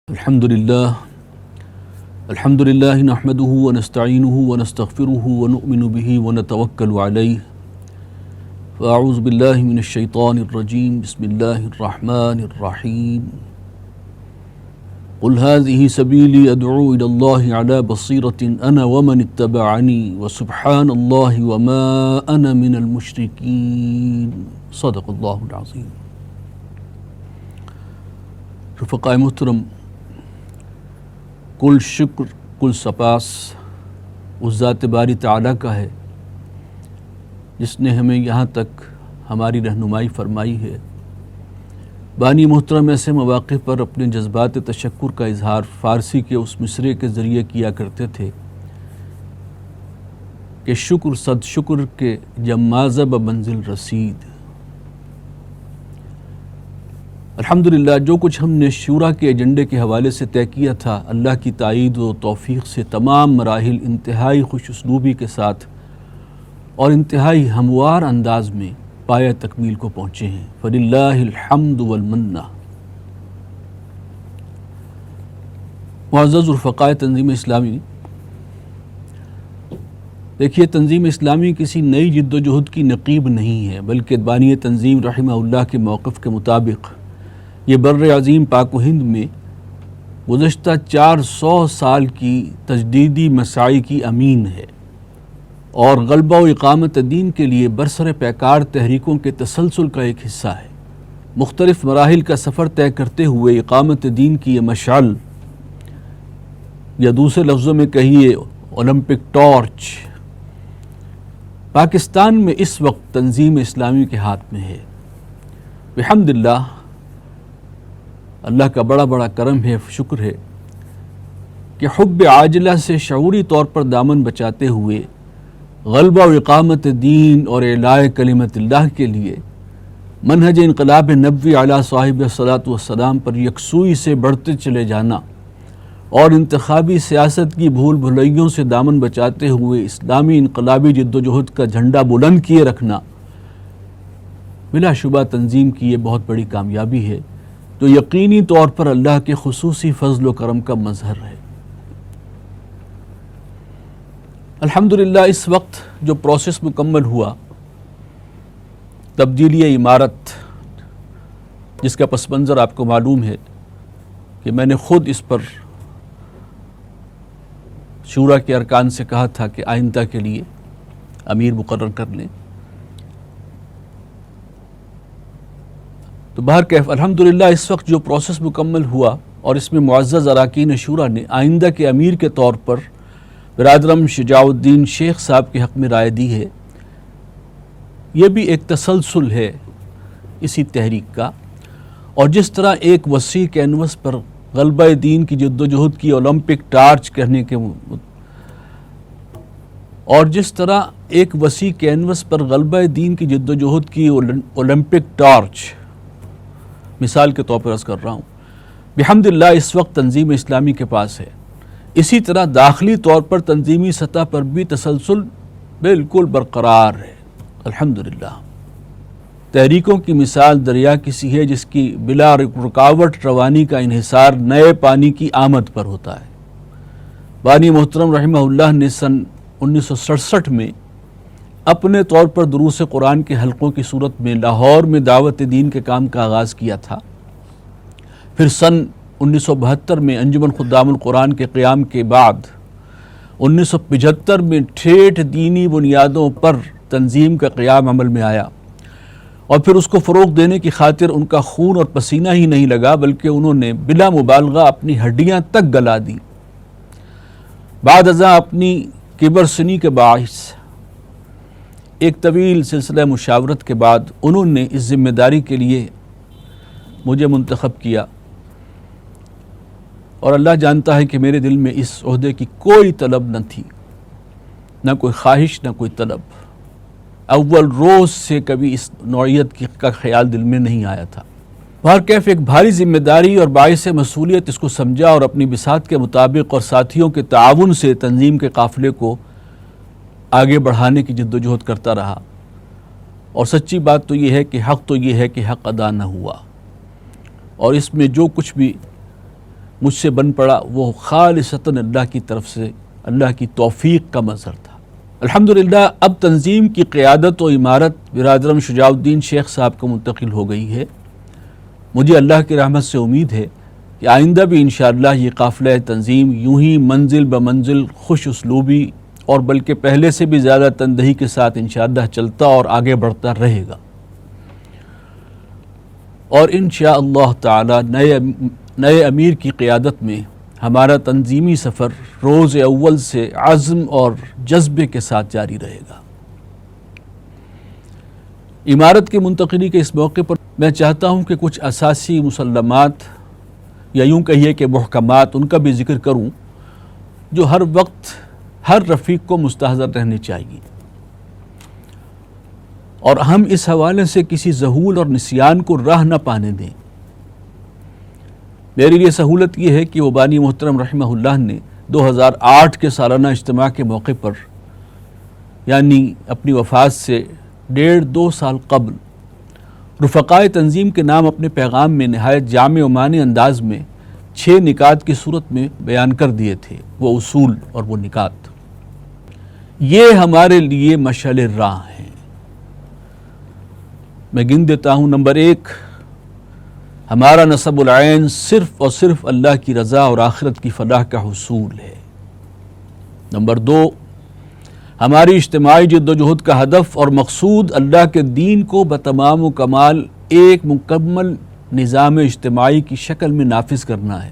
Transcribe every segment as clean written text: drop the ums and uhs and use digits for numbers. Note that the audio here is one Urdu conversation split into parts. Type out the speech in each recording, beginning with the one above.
الحمد لله نحمده ونستعينه ونستغفره ونؤمن به ونتوكل عليه فأعوذ بالله من الشيطان الرجيم بسم الله الرحمن الرحيم قل هذه سبيلي أدعو إلى الله على بصيرة أنا ومن اتبعني وسبحان الله وما أنا من المشركين صدق الله العظيم۔ رفقائے محترم، کل شکر کل سپاس اس ذات باری تعالیٰ کا ہے جس نے ہمیں یہاں تک ہماری رہنمائی فرمائی ہے۔ بانی محترم ایسے مواقع پر اپنے جذبات تشکر کا اظہار فارسی کے اس مصرعے کے ذریعے کیا کرتے تھے کہ شکر صد شکر کے جمازہ بمنزل رسید۔ الحمدللہ جو کچھ ہم نے شورا کے ایجنڈے کے حوالے سے طے کیا تھا، اللہ کی تائید و توفیق سے تمام مراحل انتہائی خوش اسلوبی کے ساتھ اور انتہائی ہموار انداز میں پایہ تکمیل کو پہنچے ہیں۔ فللہ الحمد والمنہ۔ معزز رفقائے تنظیم اسلامی، دیکھیے تنظیم اسلامی کسی نئی جد و جہد کی نقیب نہیں ہے، بلکہ بانی تنظیم رحمہ اللہ کے موقف کے مطابق یہ بر عظیم پاک و ہند میں گزشتہ 400 سال کی تجدیدی مساعی کی امین ہے اور غلبہ و اقامت دین کے لیے برسر پیکار تحریکوں کے تسلسل کا ایک حصہ ہے۔ مختلف مراحل کا سفر طے کرتے ہوئے اقامت دین کی یہ مشعل، یا دوسرے لفظوں میں کہیے اولمپک ٹارچ، پاکستان میں اس وقت تنظیم اسلامی کے ہاتھ میں ہے۔ بحمداللہ، اللہ کا بڑا بڑا کرم ہے، شکر ہے کہ حب عاجلہ سے شعوری طور پر دامن بچاتے ہوئے غلبہ و اقامت دین اور اعلاء کلمت اللہ کے لیے منہج انقلاب نبوی علی صاحب الصلاۃ والسلام پر یکسوئی سے بڑھتے چلے جانا اور انتخابی سیاست کی بھول بھلائیوں سے دامن بچاتے ہوئے اسلامی انقلابی جد و جہد کا جھنڈا بلند کیے رکھنا بلا شبہ تنظیم کی یہ بہت بڑی کامیابی ہے، جو یقینی طور پر اللہ کے خصوصی فضل و کرم کا مظہر ہے۔ الحمدللہ اس وقت جو پروسیس مکمل ہوا، تبدیلی عمارت، جس کا پس منظر آپ کو معلوم ہے کہ میں نے خود اس پر شورا کے ارکان سے کہا تھا کہ آئندہ کے لیے امیر مقرر کر لیں۔ تو بہرکیف الحمدللہ اس وقت جو پروسیس مکمل ہوا اور اس میں معزز اراکین شورا نے آئندہ کے امیر کے طور پر برادرم شجاع الدین شیخ صاحب کے حق میں رائے دی ہے، یہ بھی ایک تسلسل ہے اسی تحریک کا۔ اور جس طرح ایک وسیع کینوس پر غلبہ دین کی جد و جہد کی اولمپک ٹارچ کہنے کے اور جس طرح ایک وسیع کینوس پر غلبہ دین کی جد و جہد کی اولمپک ٹارچ مثال کے طور پر عرض کر رہا ہوں، بحمداللہ اس وقت تنظیم اسلامی کے پاس ہے، اسی طرح داخلی طور پر تنظیمی سطح پر بھی تسلسل بالکل برقرار ہے۔ الحمدللہ تحریکوں کی مثال دریا کسی ہے جس کی بلا رکاوٹ روانی کا انحصار نئے پانی کی آمد پر ہوتا ہے۔ بانی محترم رحمہ اللہ نے سن 1967 میں اپنے طور پر دروس قرآن کے حلقوں کی صورت میں لاہور میں دعوت دین کے کام کا آغاز کیا تھا۔ پھر سن 1972 میں انجمن خدام القرآن کے قیام کے بعد 1975 میں ٹھیٹھ دینی بنیادوں پر تنظیم کا قیام عمل میں آیا، اور پھر اس کو فروغ دینے کی خاطر ان کا خون اور پسینہ ہی نہیں لگا، بلکہ انہوں نے بلا مبالغہ اپنی ہڈیاں تک گلا دی۔ بعد ازاں اپنی کبر سنی کے باعث ایک طویل سلسلہ مشاورت کے بعد انہوں نے اس ذمہ داری کے لیے مجھے منتخب کیا، اور اللہ جانتا ہے کہ میرے دل میں اس عہدے کی کوئی طلب نہ تھی، نہ کوئی خواہش، نہ کوئی طلب۔ اول روز سے کبھی اس نوعیت کا خیال دل میں نہیں آیا تھا۔ بہرکیف ایک بھاری ذمہ داری اور باعث مسئولیت اس کو سمجھا اور اپنی بساط کے مطابق اور ساتھیوں کے تعاون سے تنظیم کے قافلے کو آگے بڑھانے کی جد و جہد کرتا رہا۔ اور سچی بات تو یہ ہے کہ حق تو یہ ہے کہ حق ادا نہ ہوا، اور اس میں جو کچھ بھی مجھ سے بن پڑا وہ خالصتاً اللہ کی طرف سے اللہ کی توفیق کا مظہر تھا۔ الحمدللہ اب تنظیم کی قیادت و عمارت برادرم شجاع الدین شیخ صاحب کو منتقل ہو گئی ہے۔ مجھے اللہ کی رحمت سے امید ہے کہ آئندہ بھی انشاءاللہ یہ قافلہ تنظیم یوں ہی منزل بمنزل خوش اسلوبی اور بلکہ پہلے سے بھی زیادہ تندہی کے ساتھ انشاءاللہ چلتا اور آگے بڑھتا رہے گا، اور انشاءاللہ تعالی نئے امیر کی قیادت میں ہمارا تنظیمی سفر روز اول سے عزم اور جذبے کے ساتھ جاری رہے گا۔ عمارت کی منتقلی کے اس موقع پر میں چاہتا ہوں کہ کچھ اساسی مسلمات یا یوں کہیے کہ محکمات ان کا بھی ذکر کروں جو ہر وقت ہر رفیق کو مستحضر رہنے چاہیے، اور ہم اس حوالے سے کسی ذہول اور نسیان کو راہ نہ پانے دیں۔ میرے لیے سہولت یہ ہے کہ وہ بانی محترم رحمہ اللہ نے 2008 کے سالانہ اجتماع کے موقع پر یعنی اپنی وفات سے 1.5-2 سال قبل رفقائے تنظیم کے نام اپنے پیغام میں نہایت جامع و معنی انداز میں 6 نکات کی صورت میں بیان کر دیے تھے، وہ اصول اور وہ نکات۔ یہ ہمارے لیے مشعل راہ ہیں۔ میں گن دیتا ہوں۔ نمبر 1، ہمارا نصب العین صرف اور صرف اللہ کی رضا اور آخرت کی فلاح کا حصول ہے۔ نمبر 2، ہماری اجتماعی جد و جہد کا ہدف اور مقصود اللہ کے دین کو بتمام و کمال ایک مکمل نظام اجتماعی کی شکل میں نافذ کرنا ہے،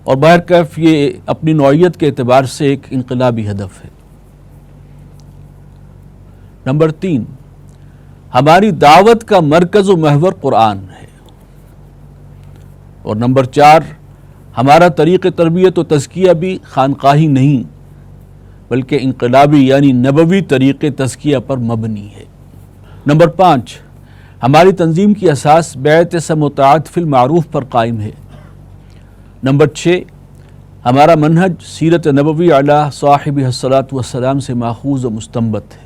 اور بہرکیف یہ اپنی نوعیت کے اعتبار سے ایک انقلابی ہدف ہے۔ نمبر 3، ہماری دعوت کا مرکز و محور قرآن ہے، اور نمبر 4، ہمارا طریق تربیت و تزکیہ بھی خانقاہی نہیں بلکہ انقلابی یعنی نبوی طریق تزکیہ پر مبنی ہے۔ نمبر 5، ہماری تنظیم کی اساس بیعت سمع و طاعت فی المعروف پر قائم ہے۔ نمبر 6، ہمارا منہج سیرت نبوی علی صاحب الصلاۃ والسلام سے ماخوذ و مستنبت ہے۔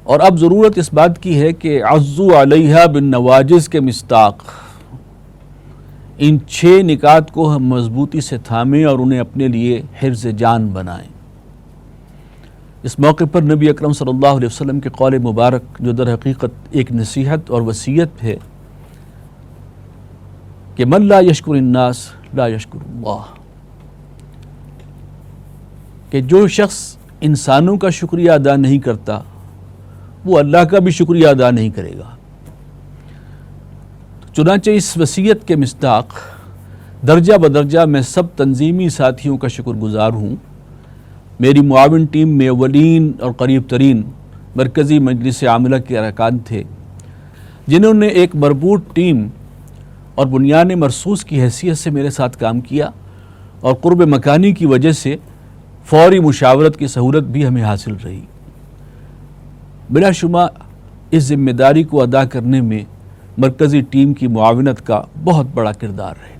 اور اب ضرورت اس بات کی ہے کہ عضو علیہا بالنواجذ کے مصداق ان 6 نکات کو ہم مضبوطی سے تھامیں اور انہیں اپنے لیے حرز جان بنائیں۔ اس موقع پر نبی اکرم صلی اللہ علیہ وسلم کے قول مبارک جو در حقیقت ایک نصیحت اور وصیت ہے کہ من لا یشکر الناس لا یشکر اللہ، کہ جو شخص انسانوں کا شکریہ ادا نہیں کرتا وہ اللہ کا بھی شکریہ ادا نہیں کرے گا۔ چنانچہ اس وصیت کے مصداق درجہ بدرجہ میں سب تنظیمی ساتھیوں کا شکر گزار ہوں۔ میری معاون ٹیم میں اولین اور قریب ترین مرکزی مجلس عاملہ کے ارکان تھے، جنہوں نے ایک مربوط ٹیم اور بنیان مرصوص کی حیثیت سے میرے ساتھ کام کیا، اور قرب مکانی کی وجہ سے فوری مشاورت کی سہولت بھی ہمیں حاصل رہی۔ بلا شبہ اس ذمہ داری کو ادا کرنے میں مرکزی ٹیم کی معاونت کا بہت بڑا کردار ہے۔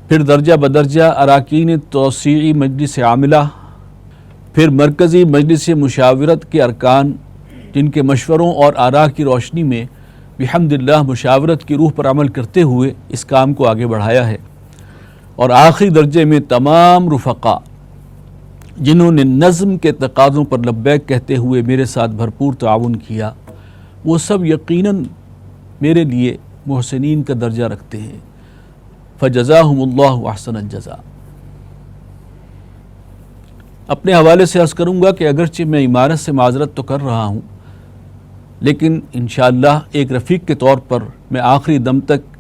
پھر درجہ بدرجہ اراکین توسیعی مجلس عاملہ، پھر مرکزی مجلس مشاورت کے ارکان، جن کے مشوروں اور آراء کی روشنی میں بحمداللہ مشاورت کی روح پر عمل کرتے ہوئے اس کام کو آگے بڑھایا ہے، اور آخری درجے میں تمام رفقا جنہوں نے نظم کے تقاضوں پر لبیک کہتے ہوئے میرے ساتھ بھرپور تعاون کیا، وہ سب یقیناً میرے لیے محسنین کا درجہ رکھتے ہیں۔ فجزاہم اللہ احسن الجزاء۔ اپنے حوالے سے عرض کروں گا کہ اگرچہ میں عمارت سے معذرت تو کر رہا ہوں، لیکن انشاءاللہ ایک رفیق کے طور پر میں آخری دم تک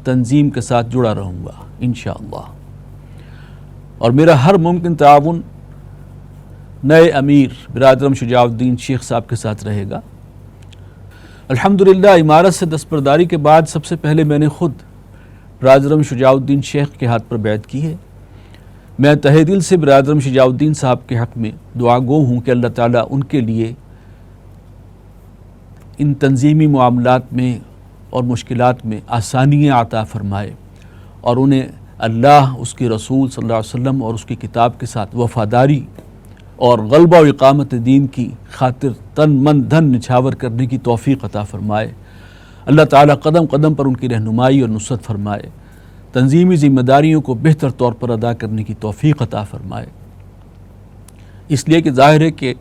تنظیم کے ساتھ جڑا رہوں گا انشاءاللہ، اور میرا ہر ممکن تعاون نئے امیر برادرم شجاع الدین شیخ صاحب کے ساتھ رہے گا۔ الحمدللہ عمارت سے دستبرداری کے بعد سب سے پہلے میں نے خود برادرم شجاع الدین شیخ کے ہاتھ پر بیعت کی ہے۔ میں تہہ دل سے برادرم شجاع الدین صاحب کے حق میں دعا گو ہوں کہ اللہ تعالیٰ ان کے لیے ان تنظیمی معاملات میں اور مشکلات میں آسانیاں عطا فرمائے، اور انہیں اللہ، اس کے رسول صلی اللہ علیہ وسلم اور اس کی کتاب کے ساتھ وفاداری اور غلبہ و اقامت دین کی خاطر تن من دھن نچھاور کرنے کی توفیق عطا فرمائے۔ اللہ تعالیٰ قدم قدم پر ان کی رہنمائی اور نصرت فرمائے، تنظیمی ذمہ داریوں کو بہتر طور پر ادا کرنے کی توفیق عطا فرمائے، اس لیے کہ ظاہر ہے کہ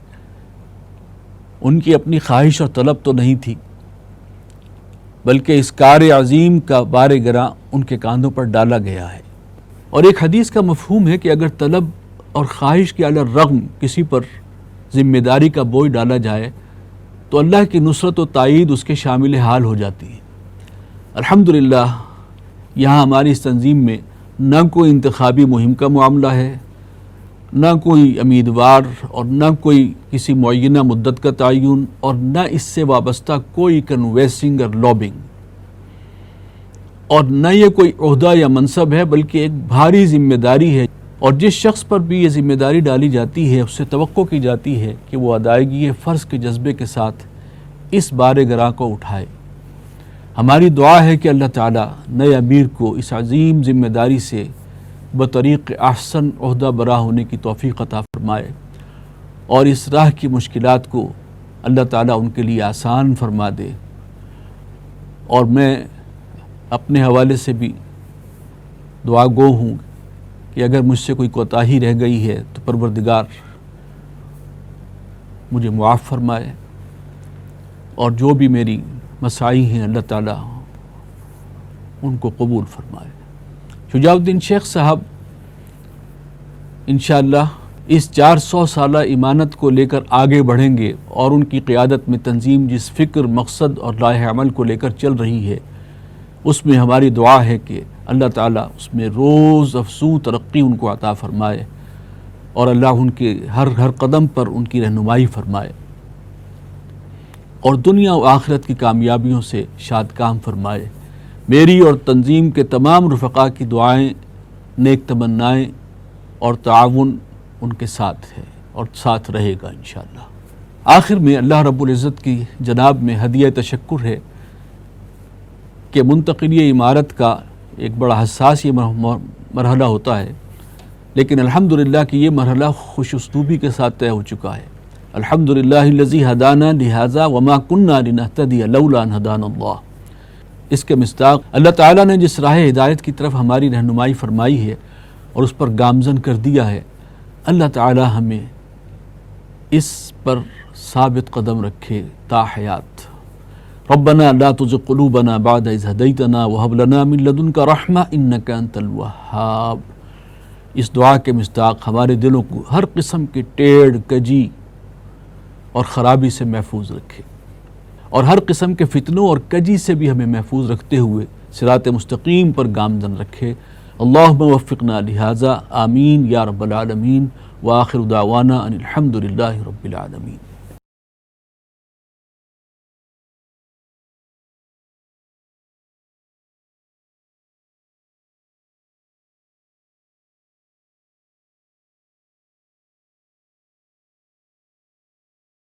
ان کی اپنی خواہش اور طلب تو نہیں تھی، بلکہ اس کار عظیم کا بار گراں ان کے کاندھوں پر ڈالا گیا ہے۔ اور ایک حدیث کا مفہوم ہے کہ اگر طلب اور خواہش کے علی الرغم کسی پر ذمہ داری کا بوجھ ڈالا جائے تو اللہ کی نصرت و تائید اس کے شامل حال ہو جاتی ہے۔ الحمدللہ یہاں ہماری اس تنظیم میں نہ کوئی انتخابی مہم کا معاملہ ہے، نہ کوئی امیدوار اور نہ کوئی کسی معینہ مدت کا تعین، اور نہ اس سے وابستہ کوئی کنوینسنگ اور لابنگ، اور نہ یہ کوئی عہدہ یا منصب ہے، بلکہ ایک بھاری ذمہ داری ہے، اور جس شخص پر بھی یہ ذمہ داری ڈالی جاتی ہے اس سے توقع کی جاتی ہے کہ وہ ادائیگی فرض کے جذبے کے ساتھ اس بار گراں کو اٹھائے۔ ہماری دعا ہے کہ اللہ تعالیٰ نئے امیر کو اس عظیم ذمہ داری سے بطریق احسن عہدہ برا ہونے کی توفیق عطا فرمائے، اور اس راہ کی مشکلات کو اللہ تعالیٰ ان کے لیے آسان فرما دے۔ اور میں اپنے حوالے سے بھی دعا گو ہوں کہ اگر مجھ سے کوئی کوتاہی رہ گئی ہے تو پروردگار مجھے معاف فرمائے، اور جو بھی میری مساعی ہیں اللہ تعالیٰ ان کو قبول فرمائے۔ شجاع الدین شیخ صاحب انشاءاللہ اس 400 سالہ ایمانت کو لے کر آگے بڑھیں گے، اور ان کی قیادت میں تنظیم جس فکر، مقصد اور لائحہ عمل کو لے کر چل رہی ہے اس میں ہماری دعا ہے کہ اللہ تعالیٰ اس میں روز افزوں ترقی ان کو عطا فرمائے، اور اللہ ان کے ہر قدم پر ان کی رہنمائی فرمائے، اور دنیا و آخرت کی کامیابیوں سے شاد کام فرمائے۔ میری اور تنظیم کے تمام رفقاء کی دعائیں، نیک تمنائیں اور تعاون ان کے ساتھ ہے اور ساتھ رہے گا انشاءاللہ۔ آخر میں اللہ رب العزت کی جناب میں ہدیہ تشکر ہے کہ منتقلی امارت کا ایک بڑا حساس یہ مرحلہ ہوتا ہے، لیکن الحمدللہ کہ یہ مرحلہ خوش اسلوبی کے ساتھ طے ہو چکا ہے۔ الحمدللہ الذی ہدانا لہذا وما کننا لنہتدی لولا ان ہدانا اللہ۔ اس کے مصداق اللہ تعالیٰ نے جس راہ ہدایت کی طرف ہماری رہنمائی فرمائی ہے اور اس پر گامزن کر دیا ہے، اللہ تعالیٰ ہمیں اس پر ثابت قدم رکھے تا حیات۔ ربنا لا تزغ قلوبنا بعد اذ ہدیتنا وہب لنا من لدنک رحمہ انک انت الوہاب۔ اس دعا کے مصداق ہمارے دلوں کو ہر قسم کے ٹیڑھ، کجی اور خرابی سے محفوظ رکھے، اور ہر قسم کے فتنوں اور کجی سے بھی ہمیں محفوظ رکھتے ہوئے صراط مستقیم پر گامزن رکھے۔ اللہم وفقنا لہذا، آمین یا رب العالمین، وآخر دعوانا ان الحمد للہ رب العالمین۔